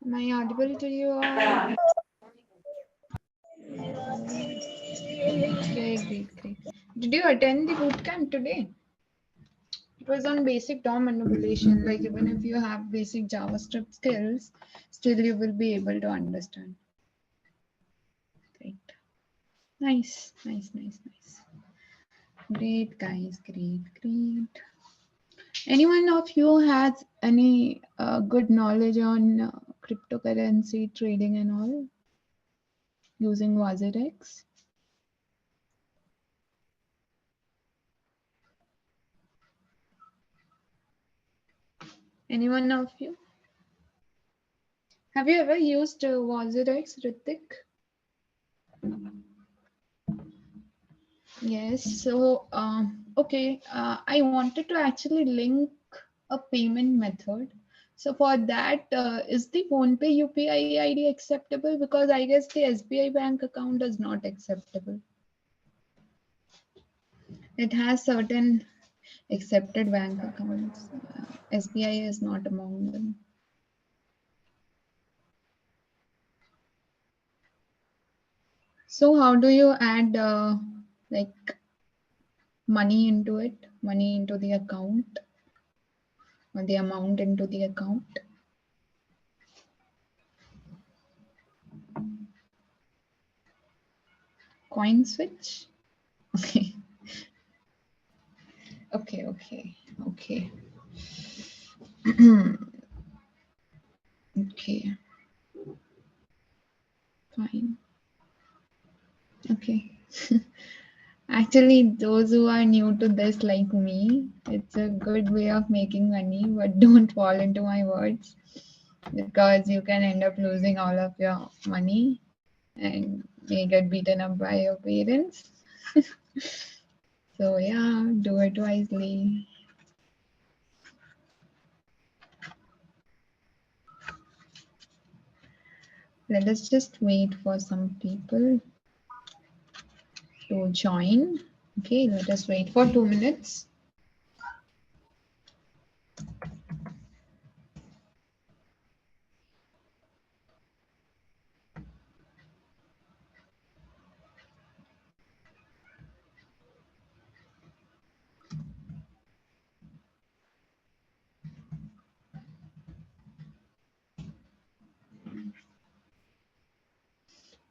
Am I audible to you all? Okay, great. Did you attend the bootcamp today? It was on basic DOM manipulation. Like even if you have basic JavaScript skills, still you will be able to understand. Great. Nice. Great, guys. Great. Anyone of you has any good knowledge on cryptocurrency trading and all using WazirX? Anyone of you? Have you ever used WazirX, Ritik? Yes. So, okay, I wanted to actually link a payment method. So for that, is the PhonePe UPI ID acceptable? Because I guess the SBI bank account is not acceptable. It has certain accepted bank accounts. SBI is not among them. So how do you add like money into it, money into the account, or the amount into the account? Coin switch? Okay. Okay. Okay. Fine. Okay. Actually, those who are new to this, like me, it's a good way of making money, but don't fall into my words because you can end up losing all of your money and may get beaten up by your parents. So, yeah, do it wisely. Let us just wait for some people to join. Okay, let us wait for 2 minutes.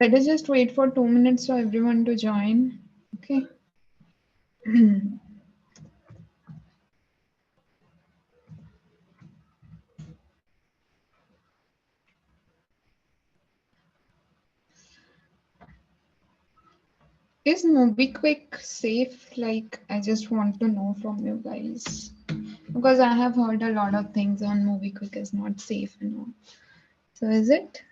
Let us just wait for 2 minutes for everyone to join. Okay. Is MobiQuick safe? Like, I just want to know from you guys. Because I have heard a lot of things on MobiQuick is not safe and all. So is it?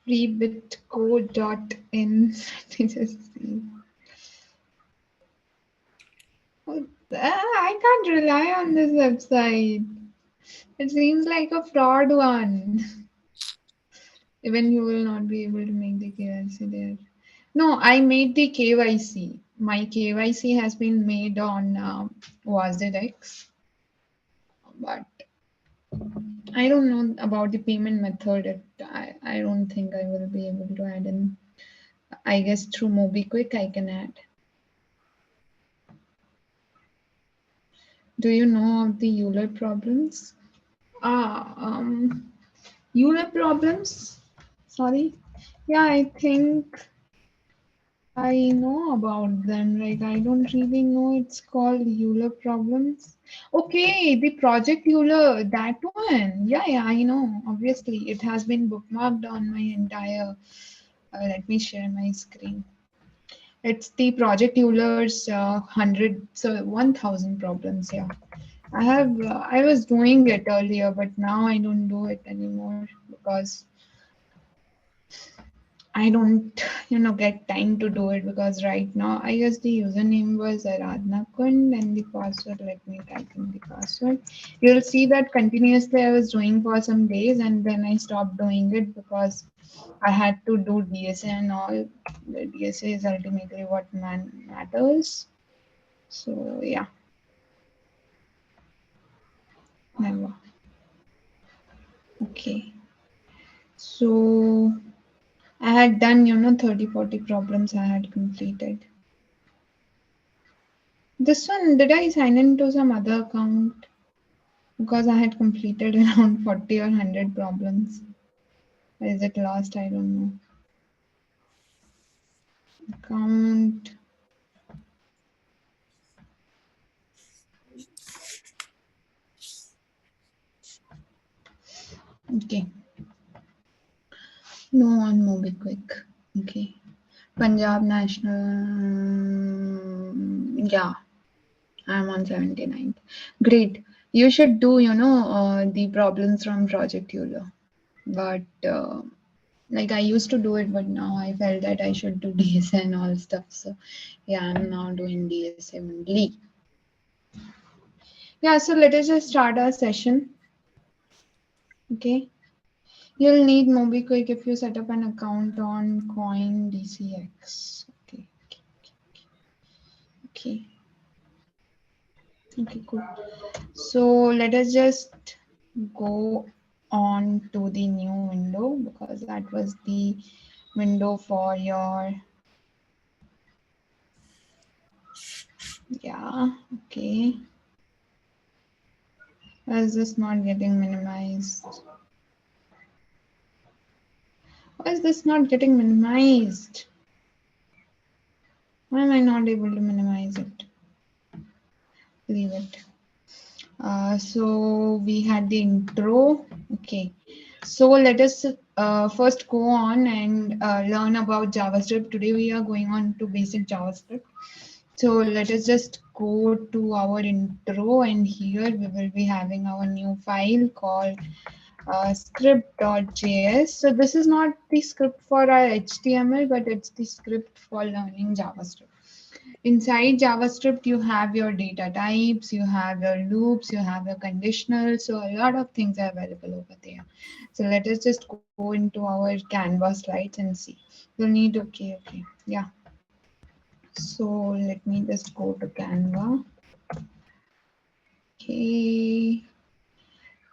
freebitco.in. Let me just see. I can't rely on this website. It seems like a fraud one. Even you will not be able to make the KYC there. No, I made the KYC. My KYC has been made on WazirX, but I don't know about the payment method. I don't think I will be able to add in. I guess through MobiQuick I can add. Do you know of the Euler problems? Euler problems? Sorry. Yeah, I think I know about them. Like, I don't really know. It's called Euler problems. Okay, the Project Euler, that one. Yeah, I know. Obviously, it has been bookmarked on my entire. Let me share my screen. It's the Project Euler's 1,000 problems. Yeah, I have. I was doing it earlier, but now I don't do it anymore because I don't, get time to do it because right now I guess the username was Aradhna Kund and the password. Let me type in the password. You'll see that continuously I was doing for some days and then I stopped doing it because I had to do DSA and all. The DSA is ultimately what matters. So yeah, never. Okay. So I had done, 30, 40 problems I had completed. This one, did I sign into some other account? Because I had completed around 40 or 100 problems. Or is it lost? I don't know. Account. Okay. No on MobiQuick. Okay. Punjab National. Yeah, I'm on 79th. Great. You should do, the problems from Project Euler. But like I used to do it, but now I felt that I should do DSA and all stuff. So yeah, I'm now doing DSA only. Yeah, so let us just start our session. Okay. You'll need MobiQuick if you set up an account on CoinDCX. Okay. Okay. Okay, cool. So let us just go on to the new window because that was the window for your, yeah, okay. Why is this not getting minimized? Why is this not getting minimized? Why am I not able to minimize it? Leave it. So we had the intro. Okay. So let us first go on and learn about JavaScript. Today we are going on to basic JavaScript. So let us just go to our intro and here we will be having our new file called script.js. So this is not the script for our HTML, but it's the script for learning JavaScript. Inside JavaScript, you have your data types, you have your loops, you have your conditionals. So a lot of things are available over there. So let us just go into our Canva slides and see. You'll need, okay. Yeah. So let me just go to Canva. Okay.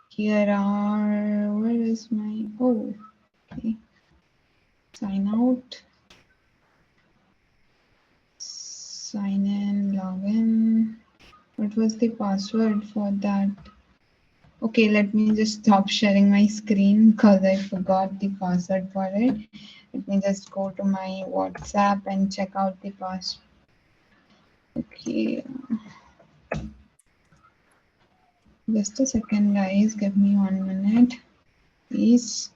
Here are, where is my, oh, okay. Sign out. Sign in, login. What was the password for that? Okay, let me just stop sharing my screen because I forgot the password for it. Let me just go to my WhatsApp and check out the password. Okay, just a second, guys. Give me 1 minute, please.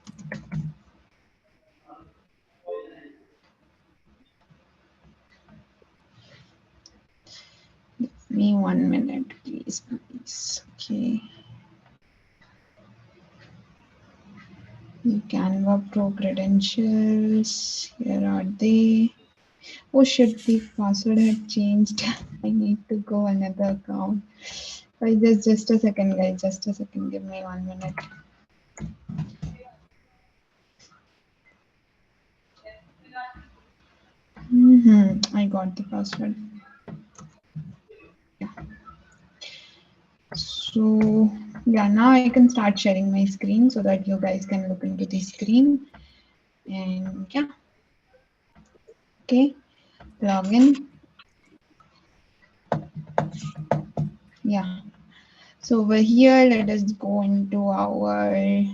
Give me 1 minute, please. Okay. The Canva Pro credentials. Here are they. Oh shit, the password had changed. I need to go another account. Just a second, guys. Just a second. Give me 1 minute. I got the password. Yeah. So yeah, now I can start sharing my screen so that you guys can look into the screen. And yeah. Okay. Login. Yeah. So over here, let us go into our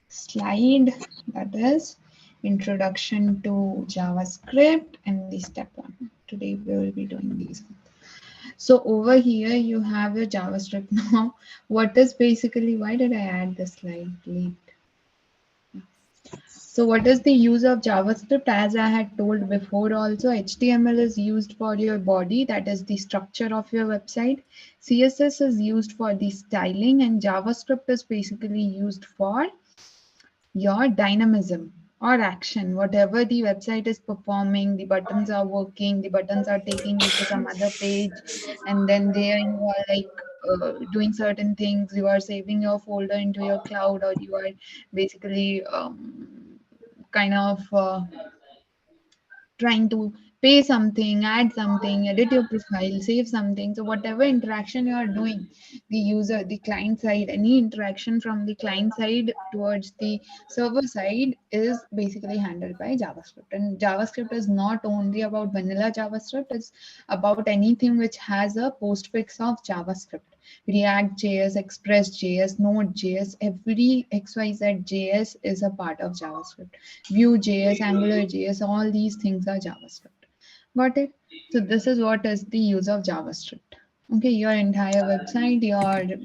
slide, that is introduction to JavaScript and the step 1. Today we will be doing these. So over here you have your JavaScript. Now what is basically, why did I add this slide late? So what is the use of JavaScript? As I had told before also, HTML is used for your body, that is the structure of your website. CSS is used for the styling and JavaScript is basically used for your dynamism. or action, whatever the website is performing, the buttons are working, the buttons are taking you to some other page, and then there you are like doing certain things, you are saving your folder into your cloud, or you are basically kind of trying to pay something, add something, edit your profile, save something. So whatever interaction you are doing, the user, the client side, any interaction from the client side towards the server side is basically handled by JavaScript. And JavaScript is not only about vanilla JavaScript, it's about anything which has a postfix of JavaScript. React.js, Express.js, Node.js, every XYZ.js is a part of JavaScript. Vue.js, AngularJS, all these things are JavaScript. Got it? So this is what is the use of JavaScript. Okay, your entire website, your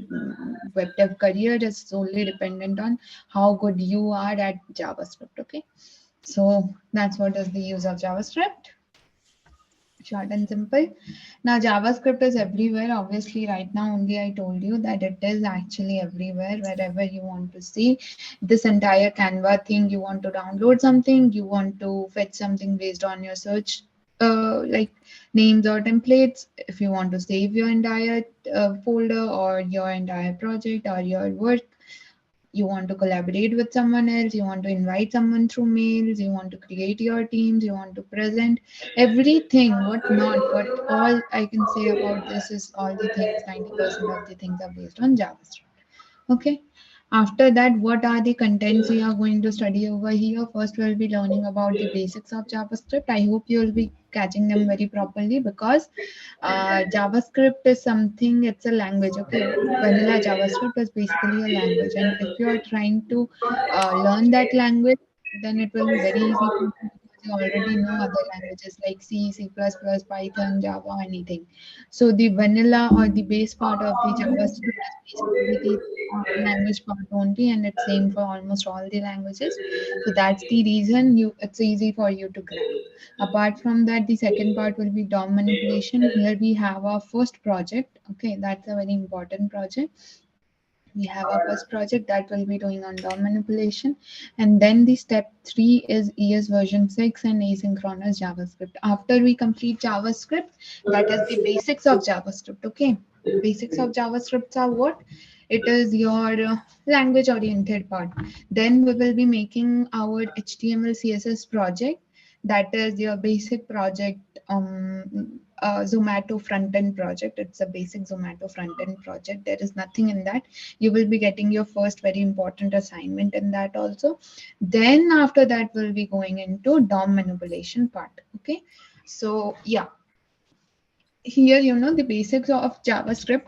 web dev career is solely dependent on how good you are at JavaScript. Okay, so that's what is the use of JavaScript. Short and simple. Now JavaScript is everywhere. Obviously, right now only I told you that it is actually everywhere. Wherever you want to see this entire Canva thing, you want to download something, you want to fetch something based on your search like names or templates. If you want to save your entire folder or your entire project or your work, you want to collaborate with someone else, you want to invite someone through mails, you want to create your teams, you want to present everything, what not, what all I can say about this is all the things, 90% of the things are based on JavaScript. Okay. After that, what are the contents we are going to study over here? First, we'll be learning about the basics of JavaScript. I hope you'll be catching them very properly because JavaScript is something, it's a language. Okay. Vanilla JavaScript is basically a language. And if you are trying to learn that language, then it will be very easy for you because you already know other languages like C, C++, Python, Java, anything. So the vanilla or the base part of the JavaScript is basically the language part only, and it's same for almost all the languages. So that's the reason you it's easy for you to grab. Apart from that, the second part will be DOM manipulation. Here we have our first project. Okay, that's a very important project. We have our first project that will be doing on DOM manipulation, and then the step 3 is ES version 6 and asynchronous JavaScript. After we complete JavaScript, that is the basics of JavaScript. Okay, basics of JavaScript are what? It is your language oriented part. Then we will be making our HTML CSS project. That is your basic project. Zomato front end project. It's a basic Zomato front end project. There is nothing in that. You will be getting your first very important assignment in that also. Then after that, we'll be going into DOM manipulation part. Okay. So yeah, here the basics of JavaScript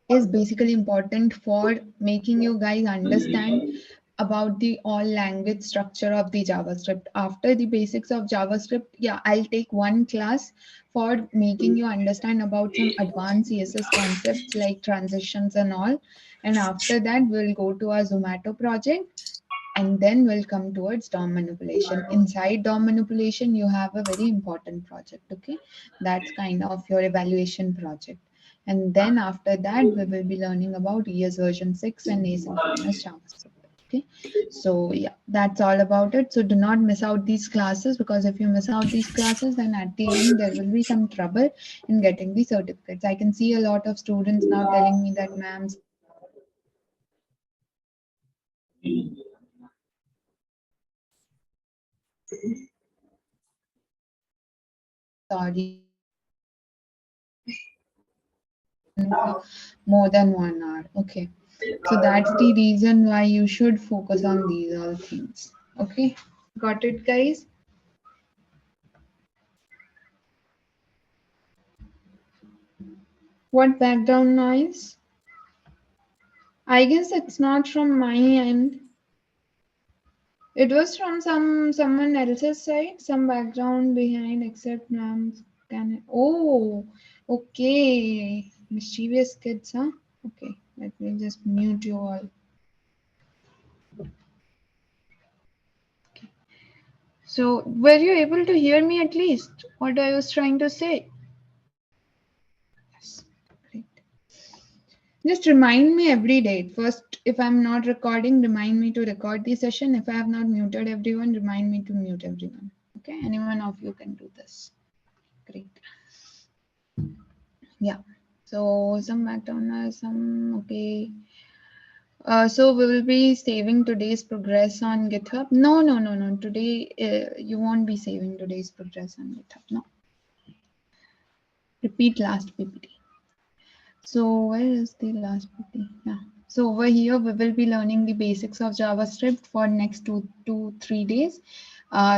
is basically important for making you guys understand about the all language structure of the JavaScript. After the basics of JavaScript, yeah, I'll take one class for making you understand about some advanced CSS concepts like transitions and all. And after that, we'll go to our Zomato project, and then we'll come towards DOM manipulation. Inside DOM manipulation, you have a very important project. Okay, that's kind of your evaluation project. And then after that, we will be learning about ES version 6 and asynchronous JavaScript. Okay, so yeah, that's all about it. So do not miss out these classes, because if you miss out these classes, then at the end there will be some trouble in getting the certificates. I can see a lot of students now telling me that, ma'am, sorry, for more than 1 hour. Okay. So that's the reason why you should focus on these all things. Okay. Got it, guys? What background noise? I guess it's not from my end. It was from someone else's side, some background behind, except ma'am. Can I, oh, okay. Mischievous kids, huh? Okay. Let me just mute you all. So, were you able to hear me at least? What I was trying to say? Yes, great. Just remind me every day. First, if I'm not recording, remind me to record the session. If I have not muted everyone, remind me to mute everyone. Okay, anyone of you can do this. Great. Yeah. So some McDonald's, some okay. So we will be saving today's progress on GitHub. No. Today you won't be saving today's progress on GitHub. No. Repeat last PPT. So where is the last PPT? Yeah. So over here we will be learning the basics of JavaScript for next 3 days.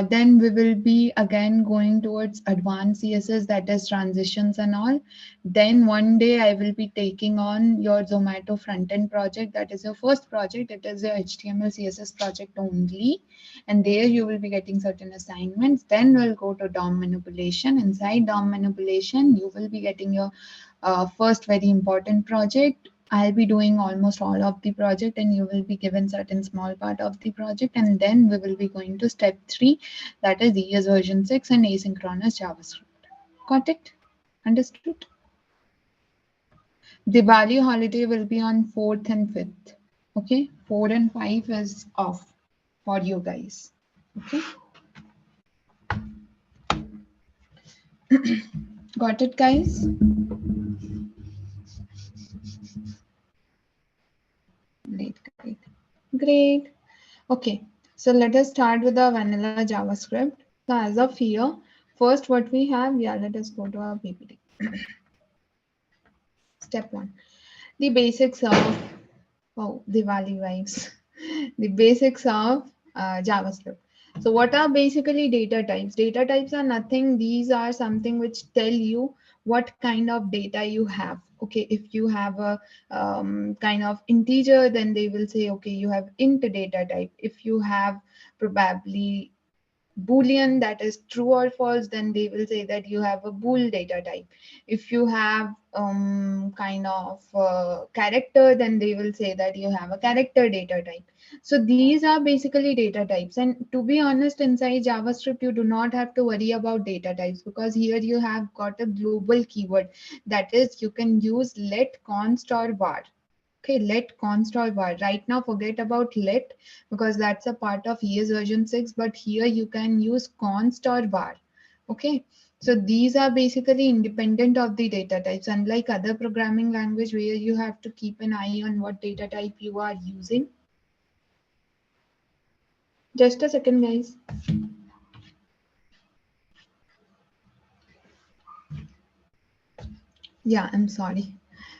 Then we will be again going towards advanced CSS, that is transitions and all. Then one day I will be taking on your Zomato front-end project. That is your first project. It is your HTML CSS project only. And there you will be getting certain assignments. Then we'll go to DOM manipulation. Inside DOM manipulation, you will be getting your first very important project. I'll be doing almost all of the project and you will be given certain small part of the project, and then we will be going to step 3, that is ES version 6 and asynchronous JavaScript. Got it? Understood? Diwali holiday will be on 4th and 5th. Okay, 4 and 5 is off for you guys. Okay. Got it, guys? Great. Okay, so let us start with the vanilla JavaScript. So as of here, first what we have, yeah, let us go to our PPT. Step 1, the basics of, oh, Diwali vibes. The basics of JavaScript. So what are basically data types? Data types are nothing. These are something which tell you what kind of data you have. Okay, if you have a kind of integer, then they will say, okay, you have int data type. If you have probably Boolean, that is true or false, then they will say that you have a bool data type. If you have kind of character, then they will say that you have a character data type. So these are basically data types. And to be honest, inside JavaScript, you do not have to worry about data types, because here you have got a global keyword. That is, you can use let, const or var. Okay, let, const or var. Right now, forget about let, because that's a part of ES version 6, but here you can use const or var. Okay, so these are basically independent of the data types, unlike other programming language where you have to keep an eye on what data type you are using. Just a second, guys. Yeah, I'm sorry.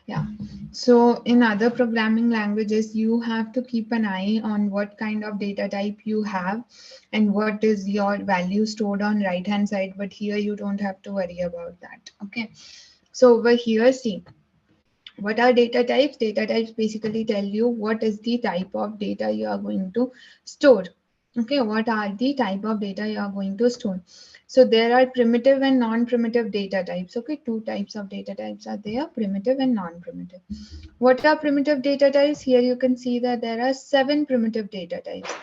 Yeah. So in other programming languages, you have to keep an eye on what kind of data type you have and what is your value stored on right hand side. But here you don't have to worry about that. Okay. So over here, see, what are data types? Data types basically tell you what is the type of data you are going to store. Okay, what are the type of data you are going to store? So there are primitive and non-primitive data types. Okay, two types of data types are there, primitive and non-primitive. What are primitive data types? Here you can see that there are 7 primitive data types: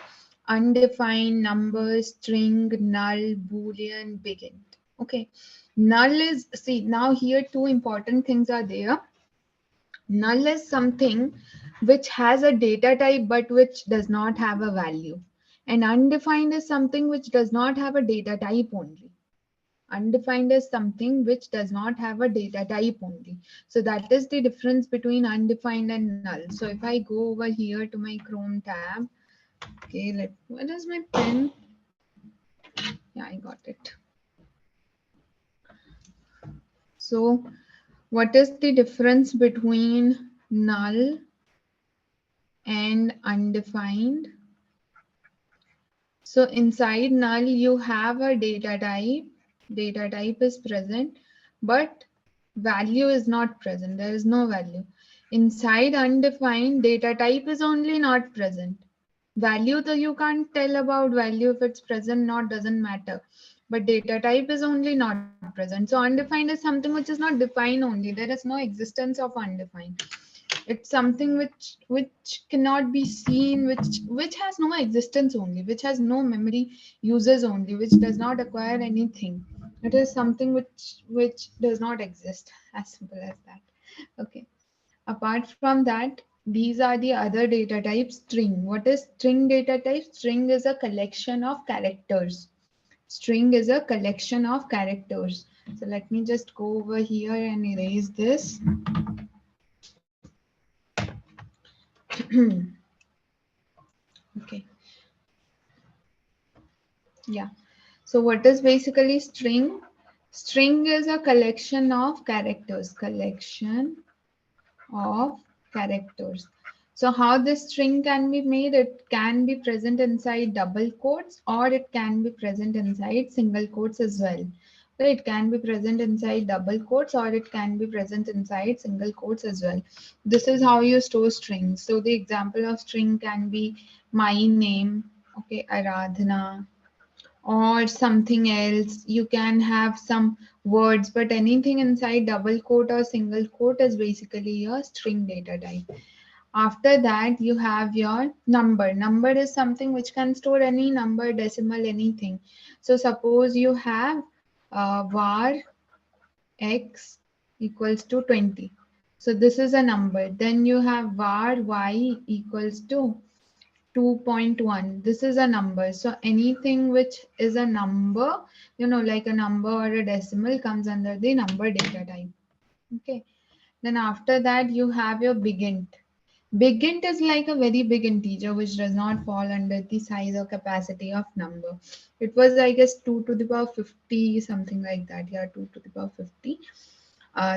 undefined, number, string, null, boolean, big int. Okay, null is, see, now here two important things are there. Null is something which has a data type but which does not have a value. And undefined is something which does not have a data type only. Undefined is something which does not have a data type only. So that is the difference between undefined and null. So if I go over here to my Chrome tab, okay, what is my pen? Yeah, I got it. So what is the difference between null and undefined? So inside null, you have a data type. Data type is present, but value is not present. There is no value. Inside undefined, data type is only not present. Value, though, you can't tell about value if it's present, not, doesn't matter. But data type is only not present. So undefined is something which is not defined only. There is no existence of undefined. It's something which cannot be seen, which has no existence only, which has no memory, users only, which does not acquire anything. It is something which does not exist, as simple as that. Okay. apart from that, these are the other data types. String. What is string data type? String is a collection of characters. String is a collection of characters. So let me just go over here and erase this. Okay. Yeah. So what is basically string? String is a collection of characters. Collection of characters. So how this string can be made? It can be present inside double quotes or it can be present inside single quotes as well. So it can be present inside double quotes or it can be present inside single quotes as well. This is how you store strings. So the example of string can be my name, okay, Aradhana, or something else. You can have some words, but anything inside double quote or single quote is basically your string data type. After that, you have your number. Number is something which can store any number, decimal, anything. So suppose you have var x equals to 20. So this is a number. Then you have var y equals to 2.1. This is a number. So anything which is a number, like a number or a decimal comes under the number data type. Okay. Then after that, you have your big int. Big int is like a very big integer which does not fall under the size or capacity of number. It was, I guess, 2 to the power 50, something like that. Yeah, 2 to the power 50.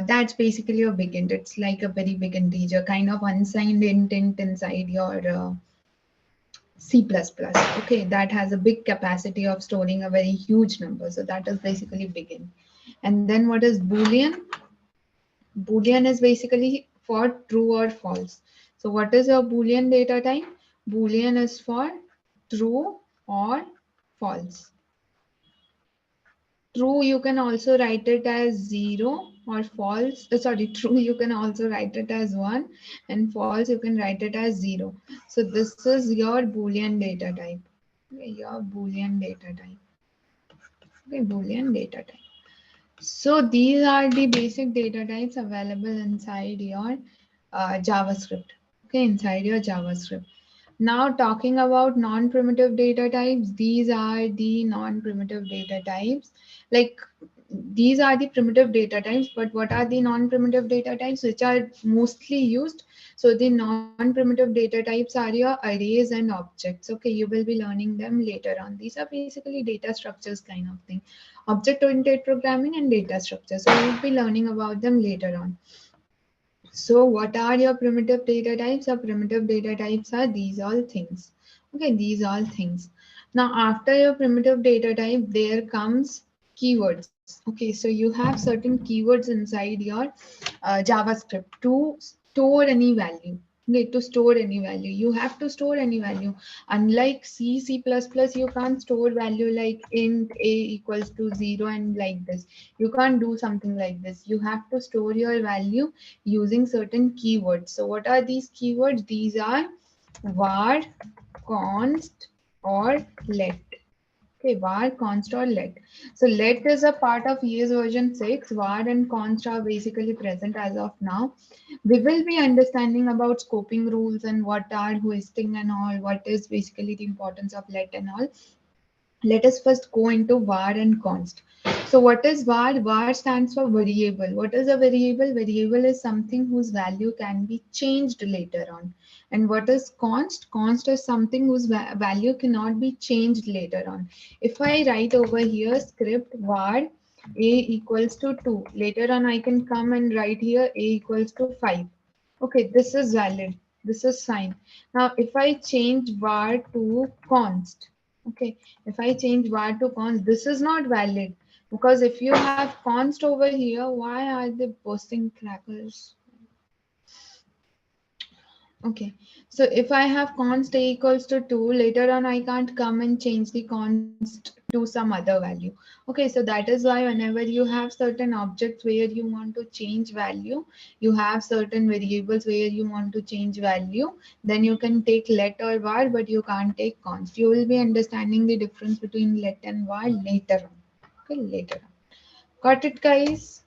That's basically a big int. It's like a very big integer, kind of unsigned int inside your C++. Okay, that has a big capacity of storing a very huge number. So that is basically big int. And then what is Boolean? Boolean is basically for true or false. So what is your Boolean data type? Boolean is for true or false. True, you can also write it as 0, or false. Sorry, true, you can also write it as 1, and false, you can write it as 0. So this is your Boolean data type. Okay, your Boolean data type. Okay, Boolean data type. So these are the basic data types available inside your JavaScript. Okay, inside your JavaScript. Now talking about non-primitive data types, these are the non-primitive data types. Like these are the primitive data types, but what are the non-primitive data types which are mostly used? So the non-primitive data types are your arrays and objects. Okay, you will be learning them later on. These are basically data structures kind of thing. Object-oriented programming and data structures. So we'll be learning about them later on. So what are your primitive data types? Your primitive data types are these all things. Okay, these all things. Now after your primitive data type, there comes keywords. Okay, so you have certain keywords inside your JavaScript to store any value. Okay, to store any value. You have to store any value. Unlike C++, you can't store value like int a equals to 0 and like this. You can't do something like this. You have to store your value using certain keywords. So what are these keywords? These are var, const, or let. Okay, var, const, or let. So let is a part of ES version 6. Var and const are basically present as of now. We will be understanding about scoping rules and what are hoisting and all, what is basically the importance of let and all. Let us first go into var and const. So what is var? Var stands for variable. What is a variable? Variable is something whose value can be changed later on. And what is const? Const is something whose value cannot be changed later on. If I write over here script var a equals to 2, later on I can come and write here a equals to 5. Okay, this is valid. This is fine. Now if I change var to const, okay, if I change var to const, this is not valid, because if you have const over here, why are they posting crackers? Okay, so if I have const a equals to 2, later on I can't come and change the const to some other value. Okay, so that is why whenever you have certain objects where you want to change value, you have certain variables where you want to change value, then you can take let or var, but you can't take const. You will be understanding the difference between let and var later on. Okay, later on. Got it, guys?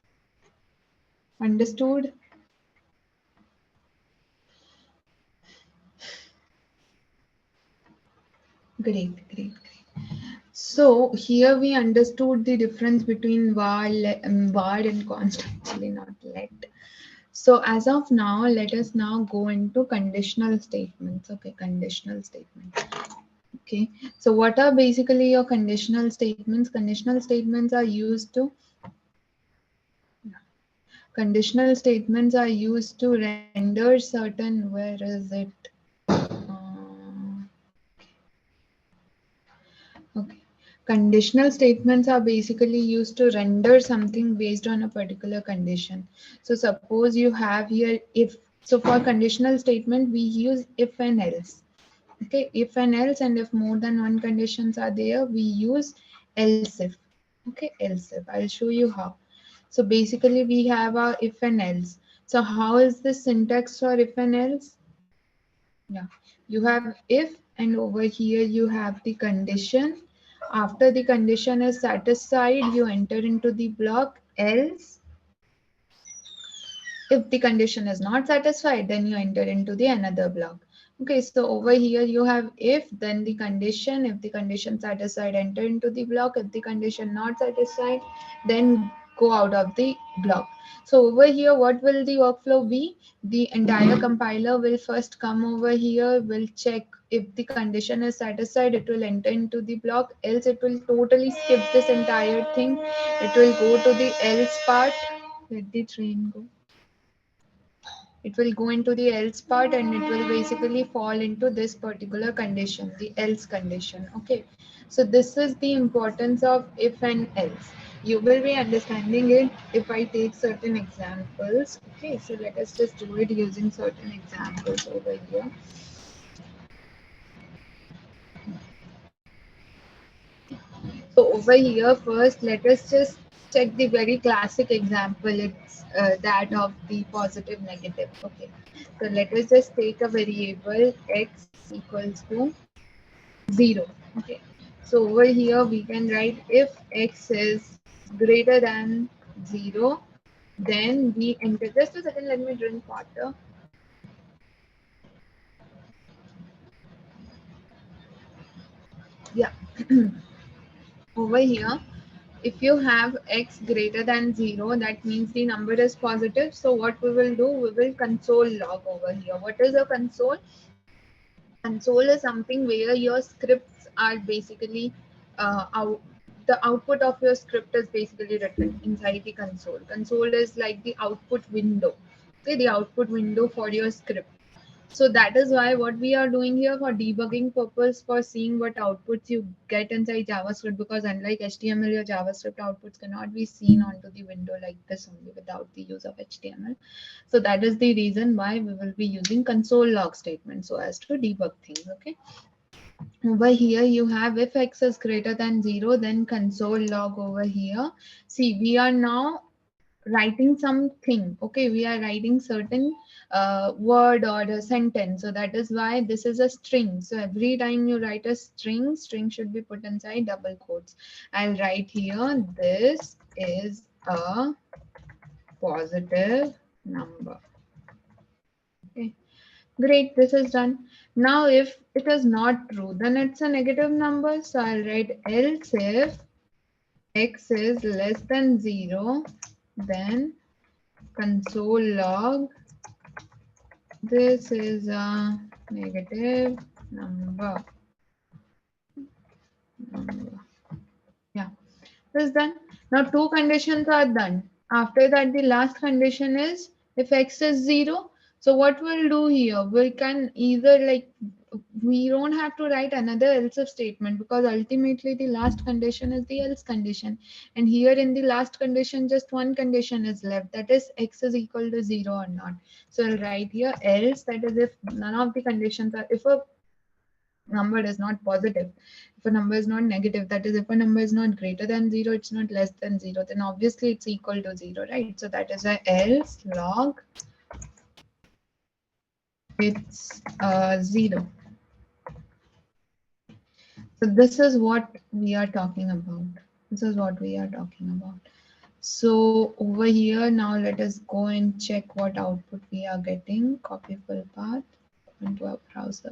Understood? Great, great, great. So here we understood the difference between var and const, actually not let. So as of now, let us now go into conditional statements. Okay, conditional statements. Okay, so what are basically your conditional statements? Conditional statements are used to render certain, where is it? Okay. Conditional statements are basically used to render something based on a particular condition. So suppose you have here if. So for conditional statement, we use if and else. Okay, if and else, and if more than one conditions are there, we use else if. Okay, else if. I'll show you how. So basically we have our if and else. So how is the syntax for if and else? Yeah, you have if, and over here you have the condition. After the condition is satisfied, you enter into the block else. If the condition is not satisfied, then you enter into the another block. Okay, so over here you have if, then the condition. If the condition satisfied, enter into the block. If the condition not satisfied, then go out of the block. So over here, what will the workflow be? The entire compiler will first come over here, will check if the condition is satisfied, it will enter into the block, else it will totally skip this entire thing. It will go to the else part. Let the train go. It will go into the else part, and it will basically fall into this particular condition, the else condition. Okay, so this is the importance of if and else. You will be understanding it if I take certain examples. Okay, so let us just do it using certain examples over here. So over here, first let us just check the very classic example. It's that of the positive negative. Okay, so let us just take a variable x equals to 0. Okay, so over here we can write if x is greater than 0, then we enter. Just a second, let me drink water. Yeah. Over here, if you have x greater than 0, that means the number is positive. So what we will do, we will console log over here. What is a console? Console is something where your scripts are basically out. The output of your script is basically written inside the console. Console is like the output window. Okay, the output window for your script. So that is why what we are doing here for debugging purpose, for seeing what outputs you get inside JavaScript, because unlike HTML, your JavaScript outputs cannot be seen onto the window like this only without the use of HTML. So that is the reason why we will be using console log statement so as to debug things. Okay. Over here you have if x is greater than 0, then console log over here. See, we are now writing something. Okay, we are writing certain word or a sentence. So that is why this is a string. So every time you write a string should be put inside double quotes. I'll write here, this is a positive number. Okay, great, this is done. Now if it is not true, then it's a negative number. So I'll write else if x is less than 0, then console log, this is a negative number. Yeah, this is done. Now two conditions are done. After that, the last condition is if x is 0. So what we'll do here, we can either like, we don't have to write another else if statement, because ultimately the last condition is the else condition. And here in the last condition, just one condition is left, that is x is equal to 0 or not. So I'll write here else, that is if none of the conditions are, if a number is not positive, if a number is not negative, that is if a number is not greater than 0, it's not less than 0, then obviously it's equal to 0, right? So that is why else log, it's 0. So this is what we are talking about. This is what we are talking about. So over here, now let us go and check what output we are getting. Copy full path into our browser.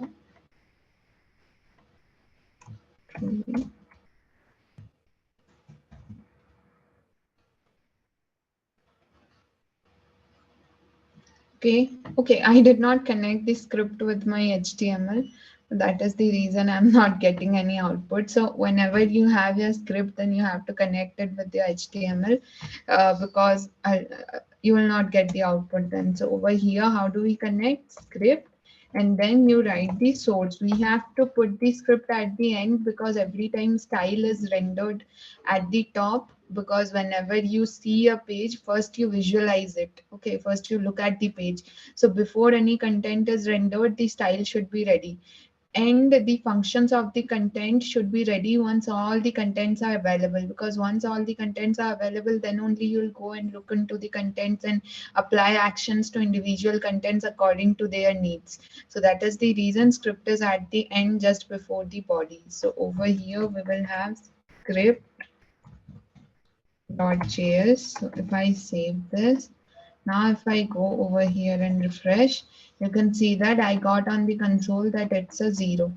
Okay. Okay, I did not connect the script with my HTML. That is the reason I'm not getting any output. So whenever you have your script, then you have to connect it with your HTML because you will not get the output then. So over here, how do we connect script? And then you write the source. We have to put the script at the end because every time style is rendered at the top, because whenever you see a page, first you visualize it. Okay, first you look at the page. So before any content is rendered, the style should be ready, and the functions of the content should be ready once all the contents are available, because once all the contents are available, then only you'll go and look into the contents and apply actions to individual contents according to their needs. So that is the reason script is at the end, just before the body. So over here we will have script.js. So if I save this, now if I go over here and refresh, you can see that I got on the console that it's a 0.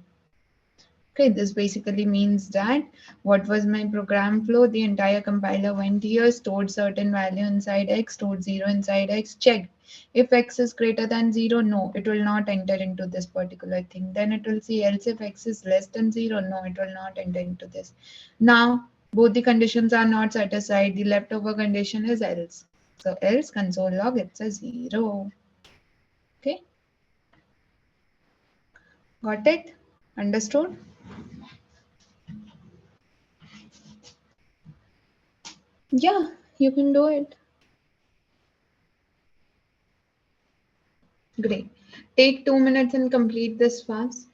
Okay, this basically means that what was my program flow? The entire compiler went here, stored certain value inside x, stored 0 inside x, checked. If x is greater than 0, no, it will not enter into this particular thing. Then it will see else if x is less than 0, no, it will not enter into this. Now, both the conditions are not satisfied. The leftover condition is else. So else console log, it's a 0. Okay, got it? Understood? Yeah, you can do it. Great. Take 2 minutes and complete this fast.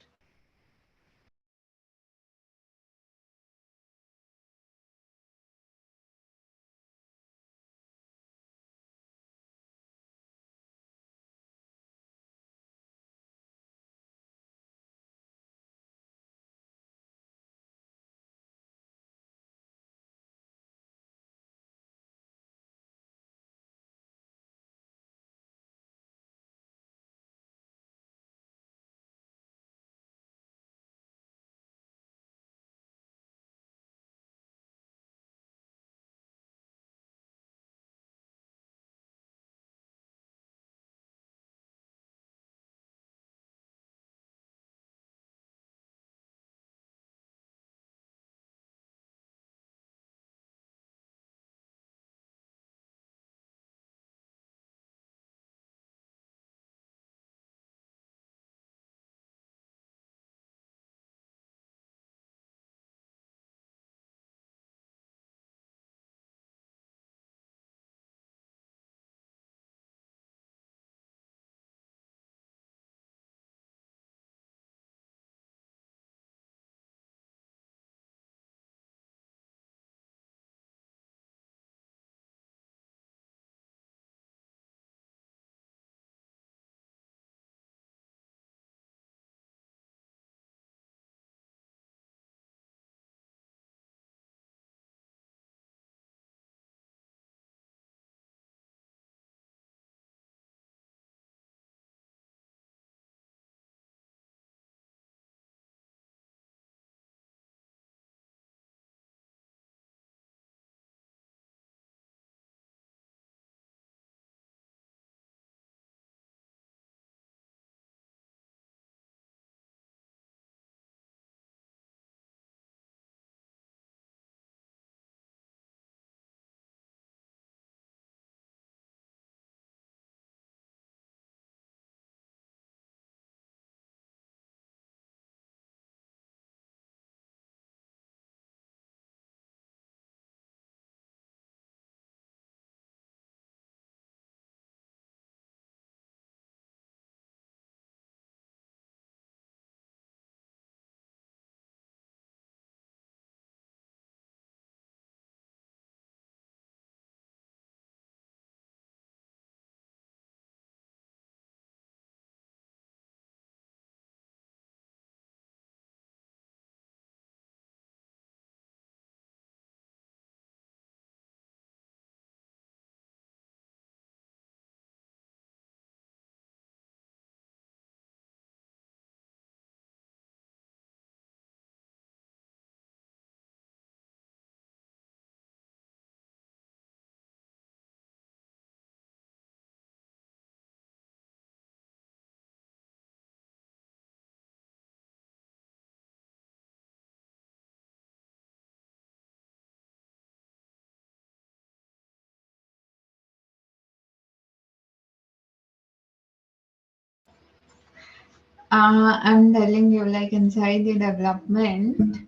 I'm telling you, like inside the development,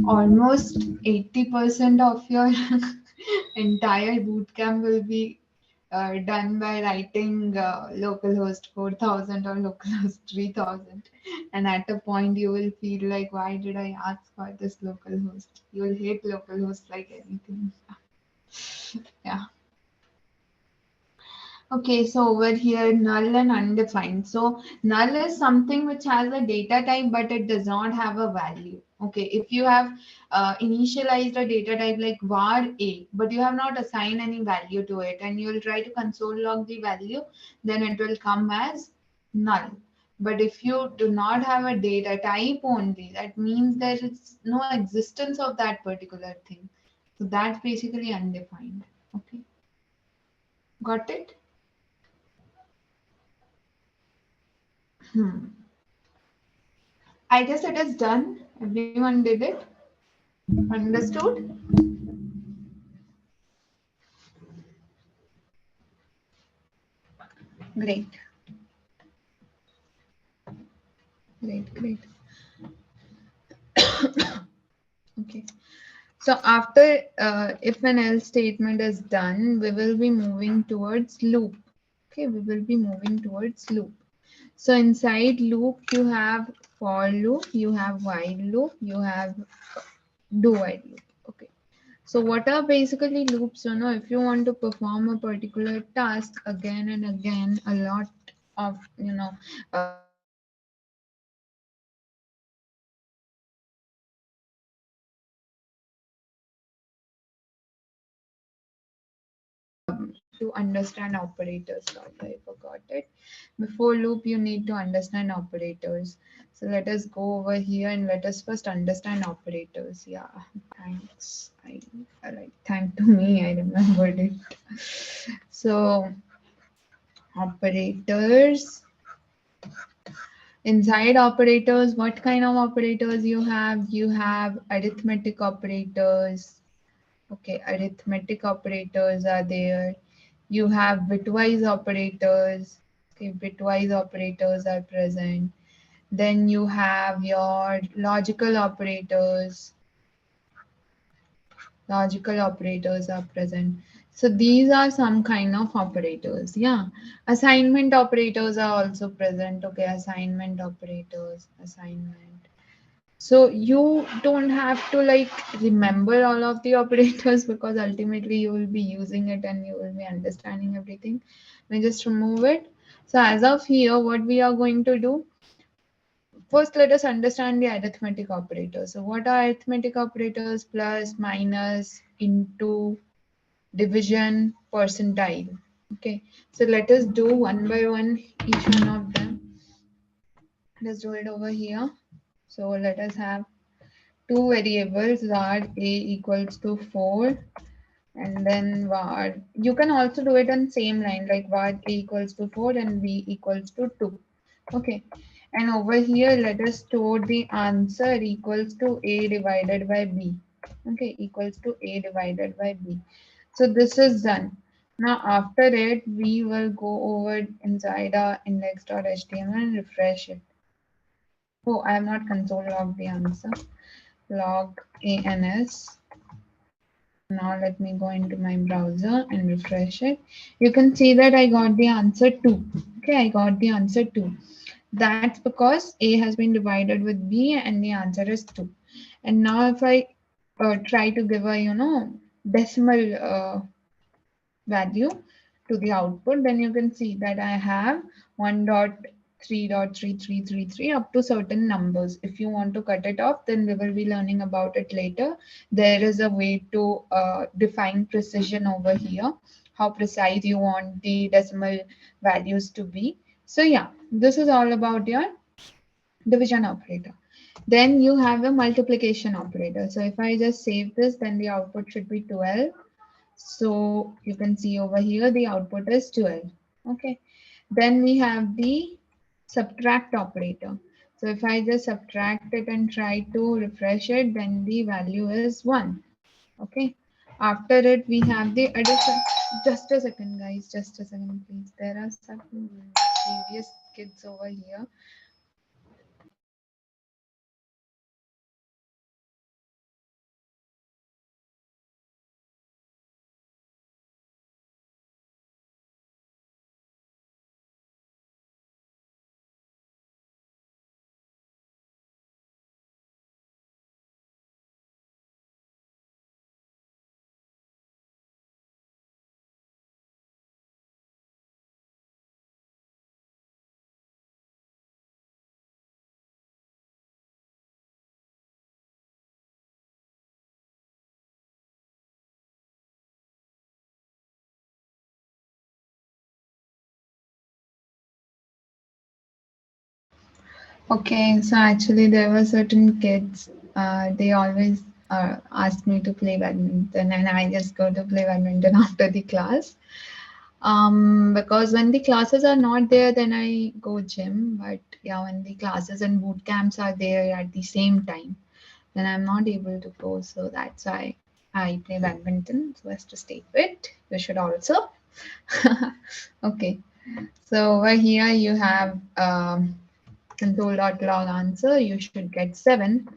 almost 80% of your entire bootcamp will be done by writing localhost 4000 or localhost 3000. And at a point, you will feel like, why did I ask for this localhost? You will hate localhost like anything. Yeah. Okay, so over here, null and undefined. So null is something which has a data type, but it does not have a value. Okay, if you have initialized a data type like var a, but you have not assigned any value to it, and you will try to console log the value, then it will come as null. But if you do not have a data type only, that means there is no existence of that particular thing. So that's basically undefined. Okay, got it? Hmm. I guess it is done. Everyone did it. Understood? Great. Great, great. Okay. So after if an else statement is done, we will be moving towards loop. Okay, we will be moving towards loop. So inside loop, you have for loop, you have while loop, you have do while loop. Okay. So what are basically loops? You know, if you want to perform a particular task again and again, a lot of to understand operators. Sorry, I forgot it. Before loop, you need to understand operators. So let us go over here and let us first understand operators. Yeah, thanks. I like thank to me. I remembered it. So operators. Inside operators, what kind of operators you have? You have arithmetic operators. Okay, arithmetic operators are there. You have bitwise operators. Okay, bitwise operators are present. Then you have your logical operators. Logical operators are present. So these are some kind of operators. Yeah. Assignment operators are also present. Okay, assignment operators, assignment. So you don't have to like remember all of the operators because ultimately you will be using it and you will be understanding everything. We just remove it. So as of here, what we are going to do, first let us understand the arithmetic operators. So what are arithmetic operators? Plus, minus, into, division, percentile. Okay, so let us do one by one each one of them. Let's do it over here. So let us have two variables var a equals to 4 and then var you can also do it on same line like var a equals to 4 and b equals to 2. Okay, and over here let us store the answer equals to a divided by b. Okay, equals to a divided by b. So this is done. Now after it we will go over inside our index.html and refresh it. Oh, I have not console logged the answer. Log ANS. Now let me go into my browser and refresh it. You can see that I got the answer 2. Okay, I got the answer 2. That's because A has been divided with B and the answer is 2. And now if I try to give a, decimal value to the output, then you can see that I have 1.3.3333 up to certain numbers. If you want to cut it off, then we will be learning about it later. There is a way to define precision over here, how precise you want the decimal values to be. So yeah, this is all about your division operator. Then you have a multiplication operator. So if I just save this, then the output should be 12. So you can see over here the output is 12. Okay. Then we have the subtract operator. So if I just subtract it and try to refresh it, then the value is 1. Okay. After it, we have the addition. Just a second, guys. Just a second, please. There are some serious kids over here. Okay, so actually there were certain kids, they always ask me to play badminton, and I just go to play badminton after the class. Because when the classes are not there, then I go gym. But yeah, when the classes and boot camps are there at the same time, then I'm not able to go. So that's why I play badminton so as to stay fit. You should also. Okay, so over here you have console.log answer. You should get 7.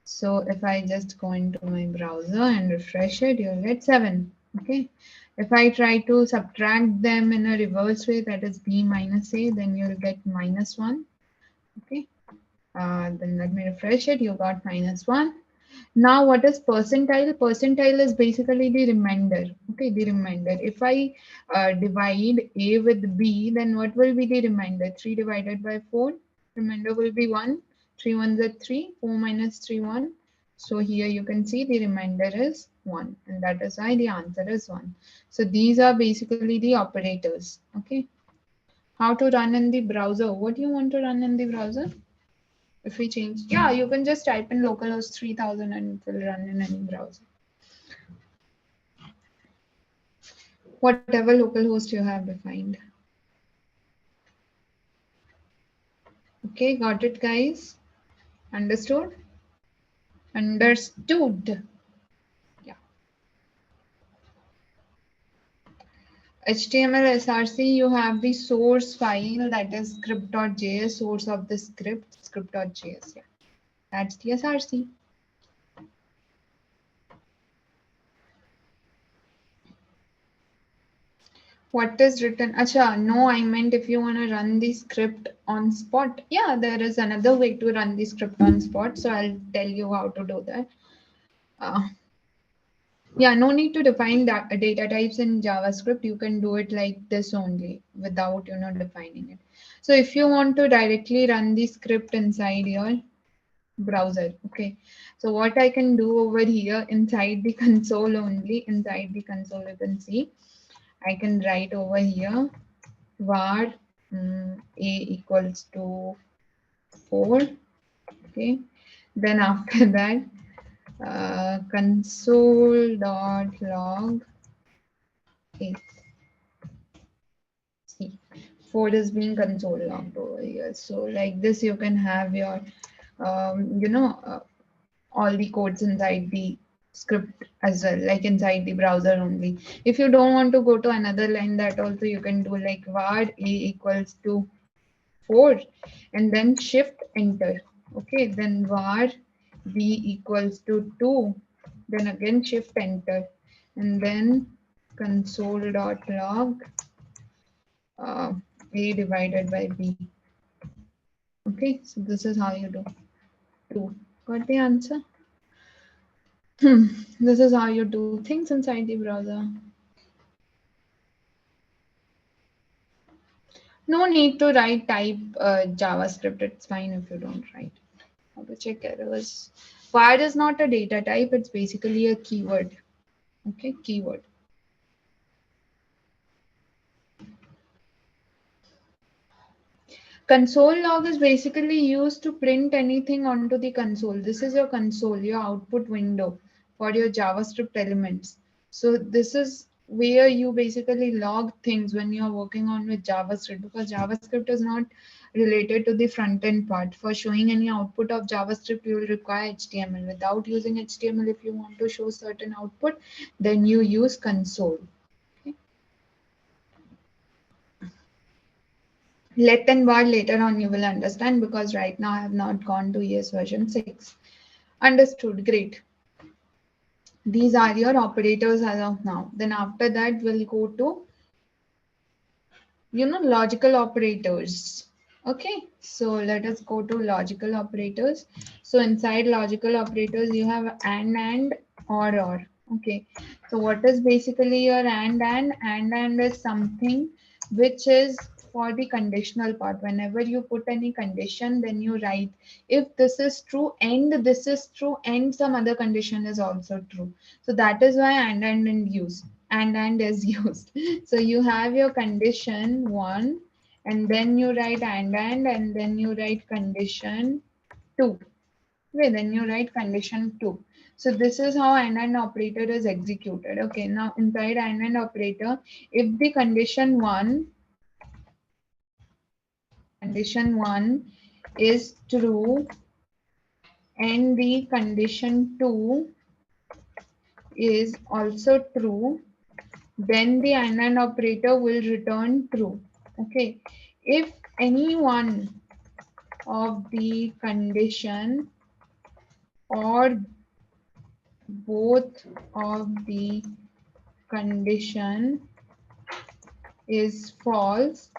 So if I just go into my browser and refresh it, you'll get 7. Okay. If I try to subtract them in a reverse way, that is b minus a, then you'll get -1. Okay. Then let me refresh it. You got -1. Now, what is percentile? Percentile is basically the remainder. Okay, the remainder. If I divide a with b, then what will be the remainder? 3 divided by 4. Remainder will be 1. 3 ones are 3. 4 minus 3, 1. So here you can see the remainder is 1. And that is why the answer is 1. So these are basically the operators. Okay. How to run in the browser? What do you want to run in the browser? If we change, yeah, you can just type in localhost 3000 and it will run in any browser. Whatever localhost you have defined. Okay, got it, guys? Understood? Understood. Yeah. HTML SRC, you have the source file, that is script.js, source of the script, script.js. Yeah, that's the SRC. What is written? Acha, no, I meant if you want to run the script on spot. Yeah, there is another way to run the script on spot. So I'll tell you how to do that. Uh, yeah, no need to define data types in JavaScript. You can do it like this only without, defining it. So if you want to directly run the script inside your browser, okay. So what I can do over here inside the console only, inside the console, you can see, I can write over here var a equals to 4. Okay. Then after that, console.log is see 4 is being console logged over here. So like this, you can have your all the codes inside the script as well, like inside the browser only. If you don't want to go to another line, that also you can do like var a equals to 4 and then shift enter. Okay, then var b equals to 2, then again shift enter, and then console.log a divided by b. Okay, so this is how you do 2. Got the answer? This is how you do things inside the browser. No need to write type JavaScript. It's fine if you don't write. How to check errors? Var is not a data type. It's basically a keyword. Okay, keyword. Console log is basically used to print anything onto the console. This is your console, your output window for your JavaScript elements. So this is where you basically log things when you're working on with JavaScript, because JavaScript is not related to the front end part. For showing any output of JavaScript, you will require HTML. Without using HTML, if you want to show certain output, then you use console. Let and var later on you will understand, because right now I have not gone to ES version 6. Understood, great. These are your operators as of now. Then after that we'll go to, logical operators. Okay, so let us go to logical operators. So inside logical operators you have and or. Okay, so what is basically your and is something which is for the conditional part. Whenever you put any condition, then you write if this is true and this is true and some other condition is also true. So that is why and is used. So you have your condition 1 and then you write and then you write condition 2. Okay, then you write condition 2. So this is how and operator is executed. Okay, now inside and operator, if the condition 1 is true and the condition 2 is also true, then the and operator will return true. Okay, if any one of the condition or both of the condition is false,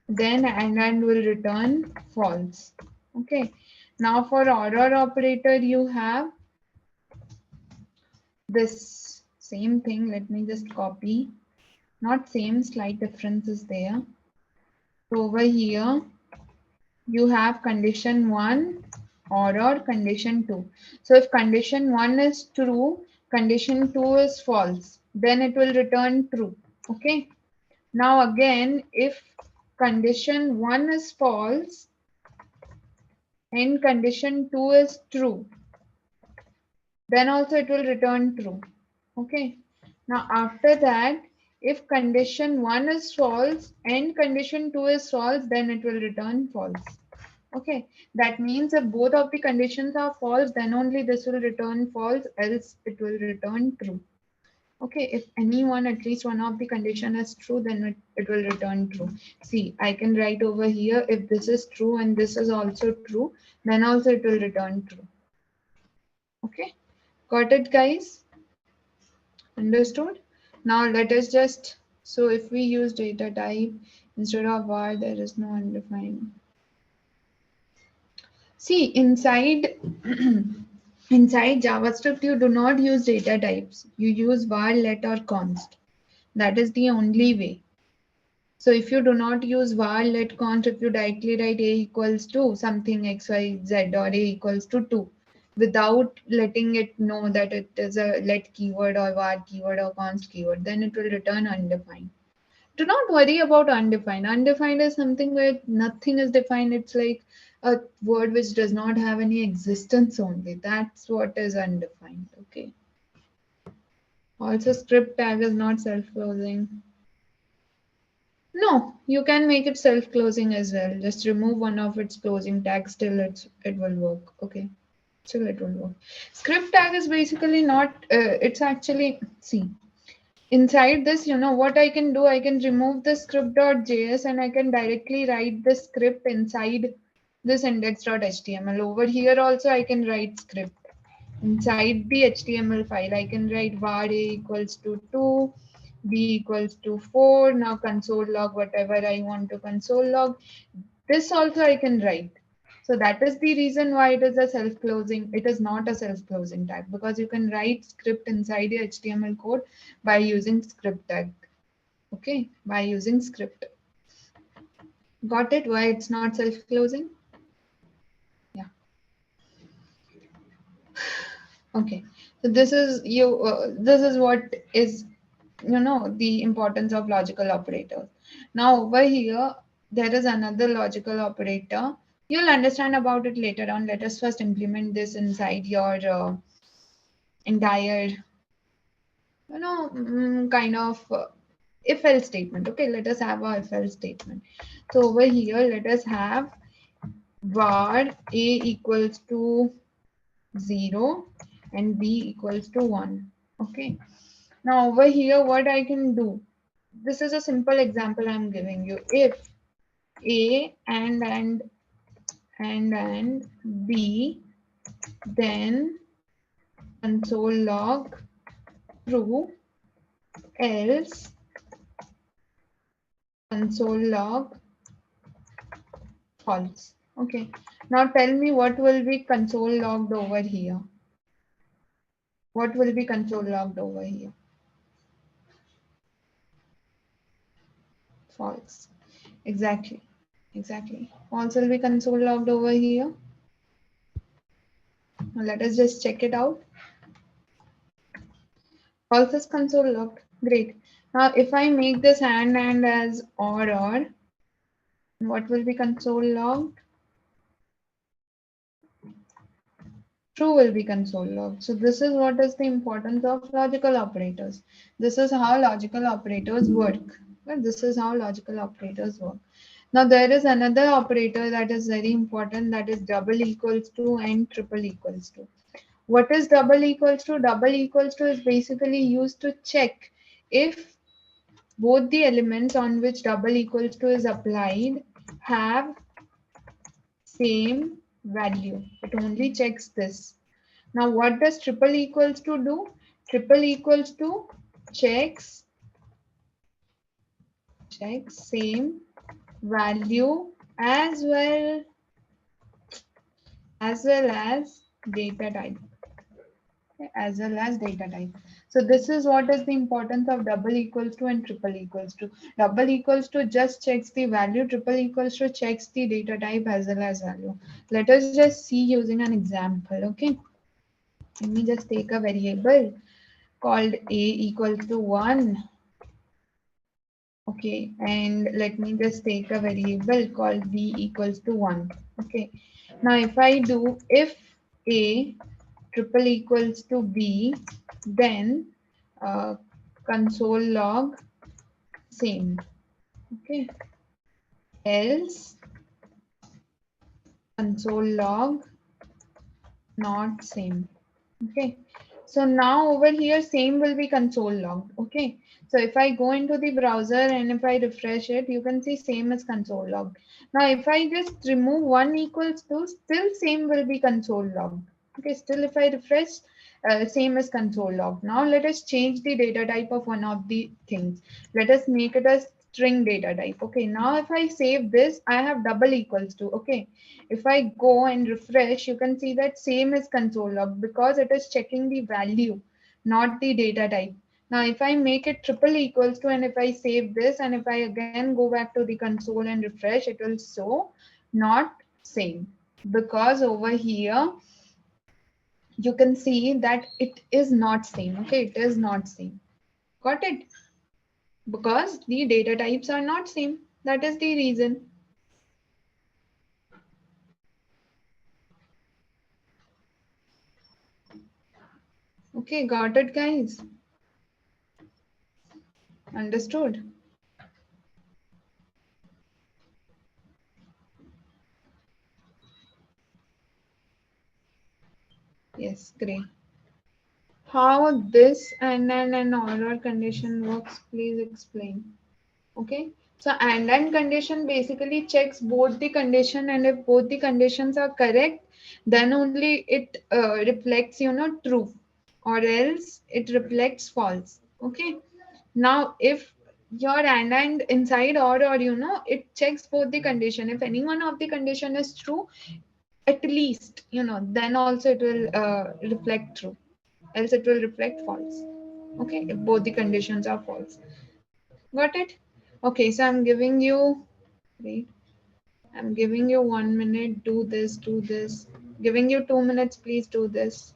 then and will return false. Okay, now for OR operator you have this same thing. Let me just copy, not same, slight difference is there. So over here you have condition 1 or condition 2. So if condition 1 is true, condition 2 is false, then it will return true. Okay, now again, if condition 1 is false and condition 2 is true, then also it will return true. Okay, now after that, if condition 1 is false and condition 2 is false, then it will return false. Okay, that means if both of the conditions are false, then only this will return false, else it will return true. Okay, if any one, at least one of the condition is true, then it will return true. See, I can write over here, if this is true and this is also true, then also it will return true. Okay, got it, guys? Understood? Now let us just, so if we use data type instead of var, there is no undefined. See, inside inside JavaScript, you do not use data types. You use var, let, or const. That is the only way. So if you do not use var, let, const, if you directly write a equals to something x, y, z, or a equals to 2, without letting it know that it is a let keyword or var keyword or const keyword, then it will return undefined. Do not worry about undefined. Undefined is something where nothing is defined. It's like a word which does not have any existence only. That's what is undefined. Okay. Also, script tag is not self-closing. No, you can make it self-closing as well. Just remove one of its closing tags, still it will work. Okay, still it will work. Script tag is basically not, it's actually, see, inside this, you know what I can do? I can remove the script.js and I can directly write the script inside this index.html. Over here also I can write script. Inside the HTML file, I can write var a equals to 2, b equals to 4. Now console log whatever I want to console log. This also I can write. So that is the reason why it is a self-closing. It is not a self-closing tag because you can write script inside the HTML code by using script tag. Okay, by using script. Got it? Why it's not self-closing? Yeah. Okay. So this is you. This is what is, you know, the importance of logical operators. Now over here there is another logical operator. You'll understand about it later on. Let us first implement this inside your entire, you know, kind of if else statement. Okay, let us have a if else statement. So over here let us have var a equals to 0 and b equals to 1. Okay, now over here what I can do, this is a simple example I'm giving you. If a and b, then console log true, else console log false. Okay, now tell me what will be console logged over here. What will be console logged over here? False. Exactly. Exactly. False will be console logged over here. Now let us just check it out. False is console logged. Great. Now if I make this and as or, What will be console logged? True will be console logged. So this is what is the importance of logical operators. This is how logical operators work. Well, this is how logical operators work. Now there is another operator that is very important, that is double equals to and triple equals to. What is double equals to? Double equals to is basically used to check if both the elements on which double equals to is applied have same value. It only checks this. Now what does triple equals to do? Triple equals to checks same value as well as data type. Okay, as well as data type. So this is what is the importance of double equals to and triple equals to. Double equals to just checks the value, triple equals to checks the data type as well as value. Let us just see using an example. Okay, let me just take a variable called a equals to 1. Okay, and let me just take a variable called b equals to 1. Okay, now if I do if a triple equals to b, then uh, console log same. Okay, else console log not same. Okay, so now over here same will be console logged. Okay, so if I go into the browser and if I refresh it, you can see same is console logged. Now if I just remove 1 equals to, still same will be console logged. Okay, still if I refresh, same as console log. Now let us change the data type of one of the things. Let us make it a string data type. Okay, now if I save this, I have double equals to. Okay, if I go and refresh, you can see that same is console log because it is checking the value, not the data type. Now if I make it triple equals to and if I save this and if I again go back to the console and refresh, it will show not same, because over here you can see that it is not same. Okay, it is not same. Got it? Because the data types are not same. That is the reason. Okay, got it, guys? Understood? Yes, great. How this and an or condition works, please explain. Okay, so and condition basically checks both the condition, and if both the conditions are correct, then only it reflects, true, or else it reflects false. Okay, now if your and inside or it checks both the condition. If any one of the condition is true, at least then also it will reflect true, else it will reflect false. Okay, if both the conditions are false. Got it? Okay, so I'm giving you, wait, I'm giving you 1 minute, do this, do this. Giving you 2 minutes, please do this.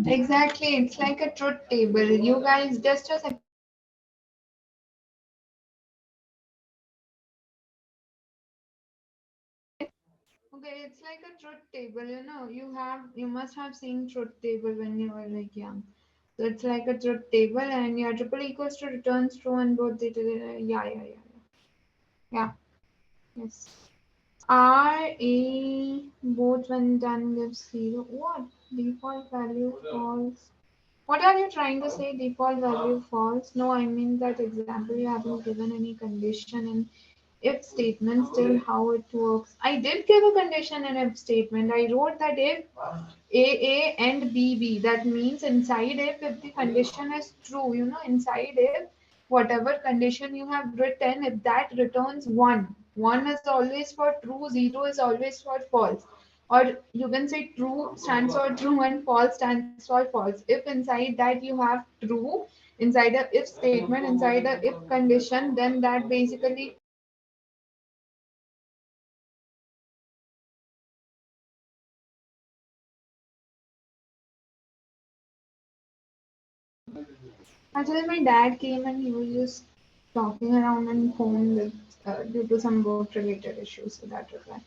Exactly, it's like a truth table. You guys, just a second. Okay, it's like a truth table. You know, you must have seen truth table when you were like young. So it's like a truth table, and your triple equals to returns true and both the yeah. Yes. R A both when done gives zero. What? Default value false. What are you trying to say? Default value false? No, I mean that example you haven't given any condition in if statement, still how it works. I did give a condition in if statement. I wrote that if A and B. That means inside if the condition is true, inside if whatever condition you have written, if that returns 1, 1 is always for true, 0 is always for false. Or you can say true stands for true and false stands for false. If inside that you have true inside a if statement, inside a if condition, then that basically actually, my dad came and he was just talking around on phone with, due to some work-related issues. So that was why.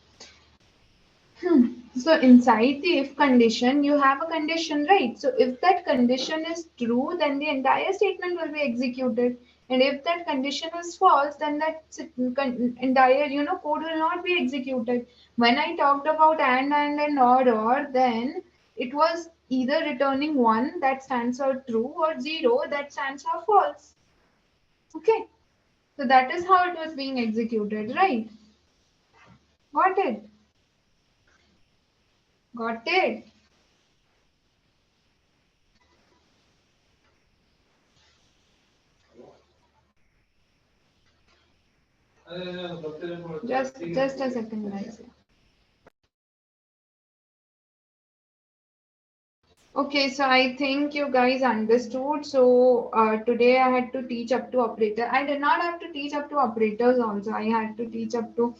So inside the if condition, you have a condition, right? So if that condition is true, then the entire statement will be executed. And if that condition is false, then that entire, code will not be executed. When I talked about and or, then it was either returning 1 that stands for true or 0 that stands for false. Okay. So that is how it was being executed, right? Got it? Got it? Just a second, guys. Okay, so I think you guys understood. So today I had to teach up to operator. I did not have to teach up to operators also. I had to teach up to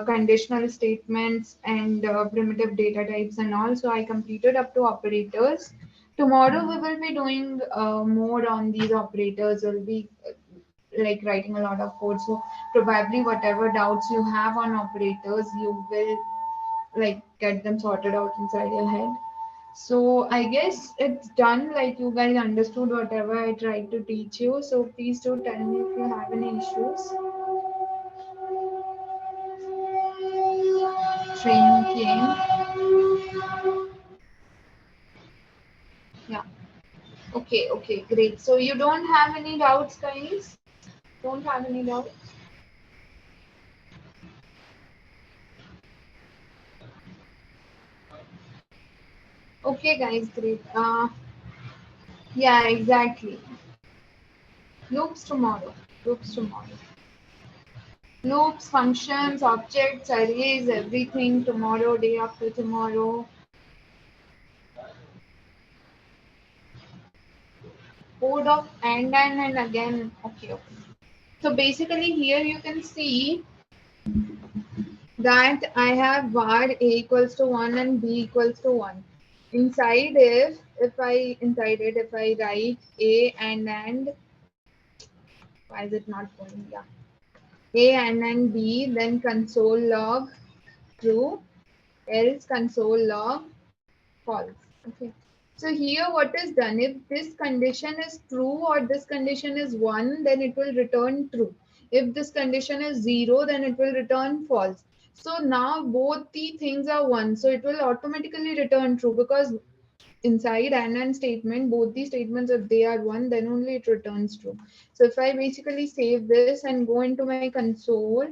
conditional statements and primitive data types and all. So I completed up to operators. Tomorrow we will be doing more on these operators. We'll be like writing a lot of code. So probably whatever doubts you have on operators, you will like get them sorted out inside your head. So I guess it's done. Like you guys understood whatever I tried to teach you. So please do tell me if you have any issues. Training came. Yeah. Okay. Okay. Great. So you don't have any doubts, guys? Don't have any doubts? Okay, guys. Great. Yeah. Exactly. Loops tomorrow. Loops tomorrow. Loops, functions, objects, arrays, everything tomorrow, day after tomorrow. Code of and again. Okay, okay. So basically here you can see that I have var a equals to 1 and b equals to 1. Inside if I inside it if I write a and why is it not going? Yeah. A and b, then console log true, else console log false. Okay. So here what is done, if this condition is true or this condition is 1, then it will return true. If this condition is 0, then it will return false. So now both the things are 1. So it will automatically return true because inside and statement, both the statements, if they are 1, then only it returns true. So if I basically save this and go into my console,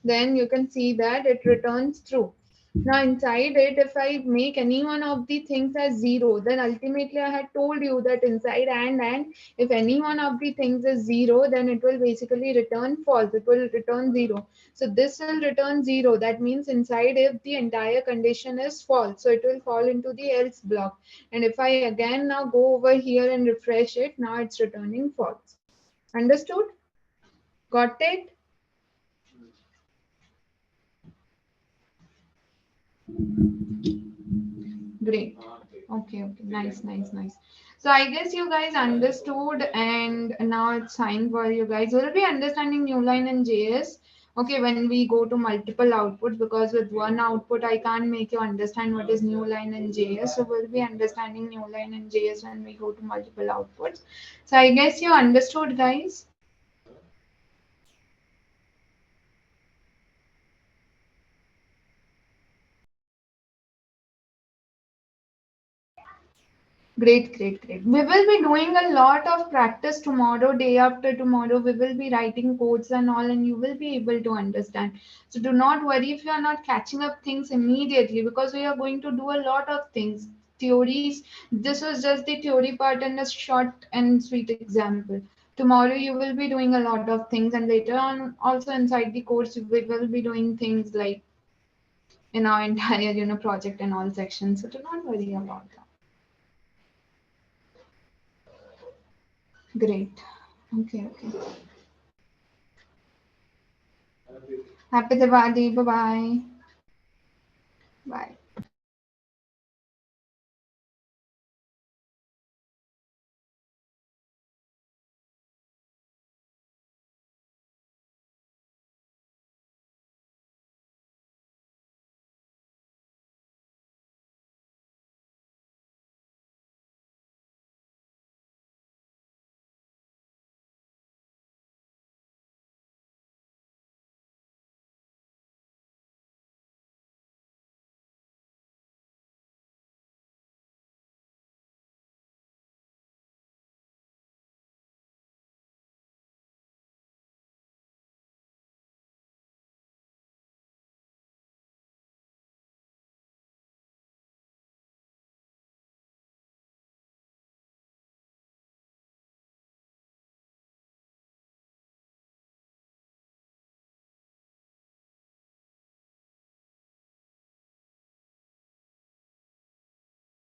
then you can see that it returns true. Now inside it, if I make any one of the things as 0, then ultimately I had told you that inside and if any one of the things is 0, then it will basically return false. It will return 0. So this will return 0. That means inside if the entire condition is false, so it will fall into the else block. And if I again now go over here and refresh it, now it's returning false. Understood? Got it? Great. Okay, okay. Nice, nice, nice. So I guess you guys understood, and now it's time for you guys. We'll be understanding Newline and JS. Okay, when we go to multiple outputs, because with one output I can't make you understand what is Newline and JS. So we'll be understanding Newline and JS when we go to multiple outputs. So I guess you understood, guys. Great, great, great. We will be doing a lot of practice tomorrow, day after tomorrow. We will be writing codes and all, and you will be able to understand. So do not worry if you are not catching up things immediately, because we are going to do a lot of things. Theories, this was just the theory part and a short and sweet example. Tomorrow you will be doing a lot of things, and later on, also inside the course, we will be doing things like in our entire, project and all sections. So do not worry about that. Great. Okay, okay. Happy Diwali. Bye-bye. Bye.